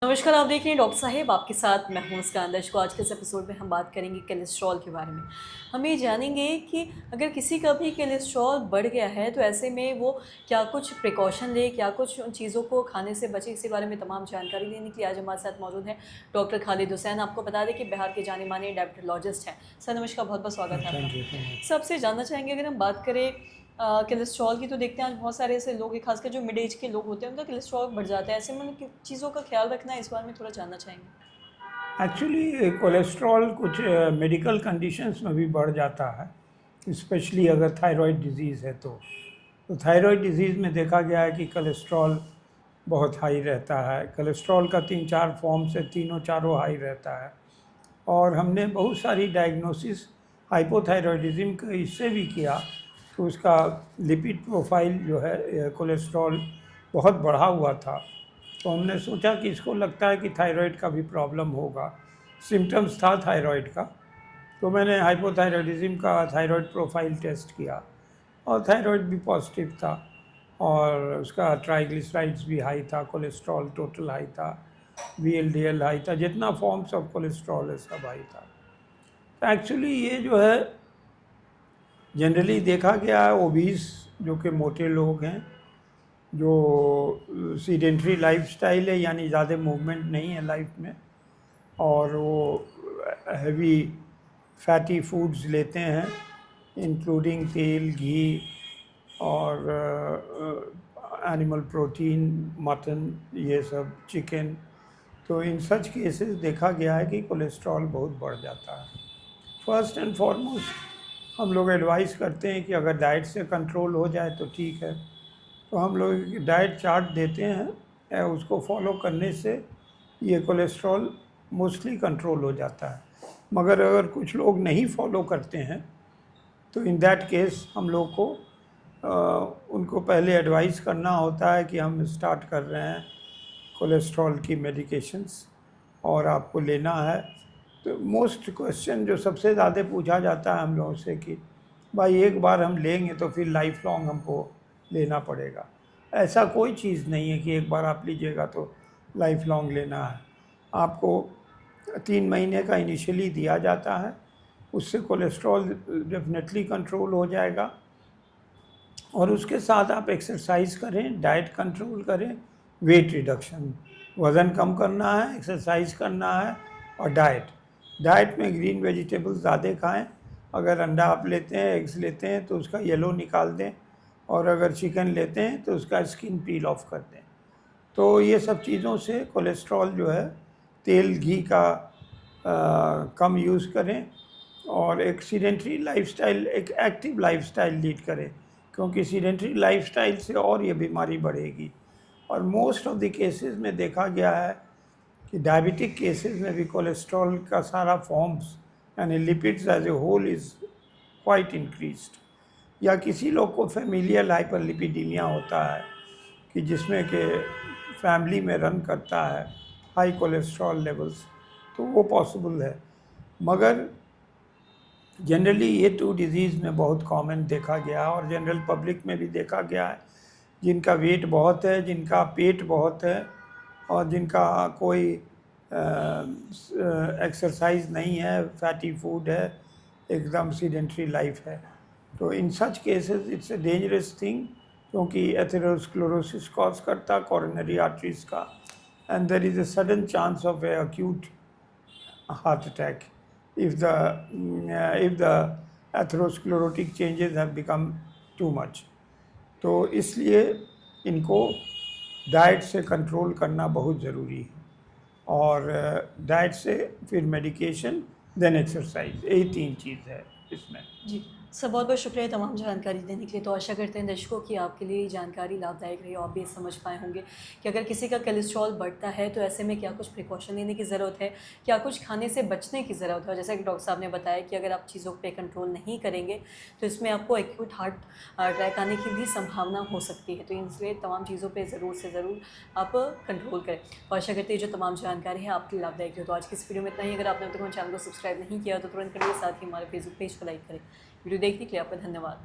नमस्कार, आप देख रहे हैं डॉक्टर साहेब, आपके साथ मैं हूं मुस्कान दर्शकों। आज के इस एपिसोड में हम बात करेंगे कोलेस्ट्रॉल के बारे में। हम ये जानेंगे कि अगर किसी का भी कोलेस्ट्रॉल बढ़ गया है तो ऐसे में वो क्या कुछ प्रिकॉशन ले, क्या कुछ उन चीज़ों को खाने से बचे, इसी बारे में तमाम जानकारी देने के लिए आज हमारे साथ मौजूद हैं डॉक्टर खालिद हुसैन। आपको बता दें कि बिहार के जाने माने डायबिटोलॉजिस्ट हैं। सर नमस्कार, बहुत बहुत स्वागत है थैंक यू आपका। So much. सबसे जानना चाहेंगे, अगर हम बात करें कोलेस्ट्रॉल की, तो देखते हैं आज बहुत सारे ऐसे लोग हैं, खासकर जो मिड एज के लोग होते हैं, उनका कोलेस्ट्रॉल बढ़ जाता है। ऐसे में उन चीज़ों का ख्याल रखना है, इस बारे में थोड़ा जानना चाहेंगे। एक्चुअली कोलेस्ट्रॉल कुछ मेडिकल कंडीशंस में भी बढ़ जाता है, स्पेशली अगर थायराइड डिजीज़ है तो थायराइड डिजीज़ में देखा गया है कि कोलेस्ट्रॉल बहुत हाई रहता है। कोलेस्ट्रॉल का 3-4 फॉर्म से तीनों चारों हाई रहता है। और हमने बहुत सारी डायग्नोसिस हाइपोथायरॉयडिज्म का इससे भी किया कि उसका लिपिड प्रोफाइल जो है कोलेस्ट्रॉल बहुत बढ़ा हुआ था। तो हमने सोचा कि इसको लगता है कि थायराइड का भी प्रॉब्लम होगा, सिम्टम्स था थायराइड का। तो मैंने हाइपोथायरॉयडिज्म का थायराइड प्रोफाइल टेस्ट किया और थायराइड भी पॉजिटिव था और उसका ट्राइग्लिसराइड्स भी हाई था, कोलेस्ट्रॉल टोटल हाई था, VLDL हाई था, जितना फॉर्म्स ऑफ कोलेस्ट्रॉल है सब हाई था। तो एक्चुअली ये जो है जनरली देखा गया है ओबीस जो कि मोटे लोग हैं, जो सीडेंट्री लाइफस्टाइल है, यानी ज़्यादा मूवमेंट नहीं है लाइफ में, और वो हैवी फैटी फूड्स लेते हैं इंक्लूडिंग तेल, घी और एनिमल प्रोटीन, मटन, ये सब, चिकन। तो इन सच केसेस देखा गया है कि कोलेस्ट्रॉल बहुत बढ़ जाता है। फर्स्ट एंड फॉरमोस्ट हम लोग एडवाइस करते हैं कि अगर डाइट से कंट्रोल हो जाए तो ठीक है। तो हम लोग डाइट चार्ट देते हैं, उसको फॉलो करने से ये कोलेस्ट्रॉल मोस्टली कंट्रोल हो जाता है। मगर अगर कुछ लोग नहीं फॉलो करते हैं तो इन दैट केस हम लोग को उनको पहले एडवाइस करना होता है कि हम स्टार्ट कर रहे हैं कोलेस्ट्रॉल की मेडिकेशंस और आपको लेना है। तो मोस्ट क्वेश्चन जो सबसे ज़्यादा पूछा जाता है हम लोगों से कि भाई एक बार हम लेंगे तो फिर लाइफ लॉन्ग हमको लेना पड़ेगा। ऐसा कोई चीज़ नहीं है कि एक बार आप लीजिएगा तो लाइफ लॉन्ग लेना है। आपको 3 महीने का इनिशियली दिया जाता है, उससे कोलेस्ट्रॉल डेफिनेटली कंट्रोल हो जाएगा। और उसके साथ आप एक्सरसाइज करें, डाइट कंट्रोल करें, वेट रिडक्शन, वज़न कम करना है, एक्सरसाइज करना है, और डाइट में ग्रीन वेजिटेबल्स ज़्यादा खाएं। अगर अंडा आप लेते हैं, एग्स लेते हैं, तो उसका येलो निकाल दें, और अगर चिकन लेते हैं तो उसका स्किन पील ऑफ कर दें। तो ये सब चीज़ों से कोलेस्ट्रॉल जो है, तेल घी का कम यूज़ करें और एक सीडेंट्री लाइफस्टाइल, एक एक्टिव लाइफस्टाइल लीड करें, क्योंकि सीडेंट्री लाइफस्टाइल से और ये बीमारी बढ़ेगी। और मोस्ट ऑफ द केसेस में देखा गया है कि डायबिटिक केसेस में भी कोलेस्ट्रॉल का सारा फॉर्म्स यानी lipids as a whole is quite increased. या किसी लोग को फेमिलियल हाइपरलिपिडीमिया होता है कि जिसमें कि फैमिली में रन करता है हाई कोलेस्ट्रॉल लेवल्स, तो वो पॉसिबल है। मगर जनरली ये 2 डिजीज़ में बहुत कॉमन देखा गया है और जनरल पब्लिक में भी देखा गया है। जिनका वेट बहुत है, जिनका पेट बहुत है और जिनका कोई एक्सरसाइज नहीं है, फैटी फूड है, एकदम सीडेंट्री लाइफ है, तो in such cases it's a dangerous thing, क्योंकि एथेरोस्क्लेरोसिस कॉज करता कोरोनरी आर्टरीज का, and there is a sudden chance of a acute heart attack if the atherosclerotic changes have become too much। तो इसलिए इनको diet से control करना बहुत ज़रूरी है, और डाइट से फिर मेडिकेशन, देन एक्सरसाइज, यही 3 चीज़ है इसमें। जी सर, बहुत बहुत शुक्रिया तमाम जानकारी देने के लिए। तो आशा करते हैं दर्शकों की आपके लिए जानकारी लाभदायक रही, आप भी समझ पाए होंगे कि अगर किसी का कोलेस्ट्रॉल बढ़ता है तो ऐसे में क्या कुछ प्रिकॉशन लेने की ज़रूरत है, क्या कुछ खाने से बचने की ज़रूरत है। और जैसा कि डॉक्टर साहब ने बताया कि अगर आप चीज़ों पे कंट्रोल नहीं करेंगे तो इसमें आपको एक्यूट हार्ट अटैक आने की भी संभावना हो सकती है। तो इसलिए तमाम चीज़ों पर ज़रूर से ज़रूर आप कंट्रोल करें। और आशा करते हैं जो तमाम जानकारी है आपके लिए लाभदायक हो। तो आज की इस वीडियो में इतना ही। अगर आपने अब तक हमारे चैनल को सब्सक्राइब नहीं किया तो तुरंत करिए, साथ ही हमारे फेसबुक पेज को लाइक करें। वीडियो देखने के लिए आपका धन्यवाद।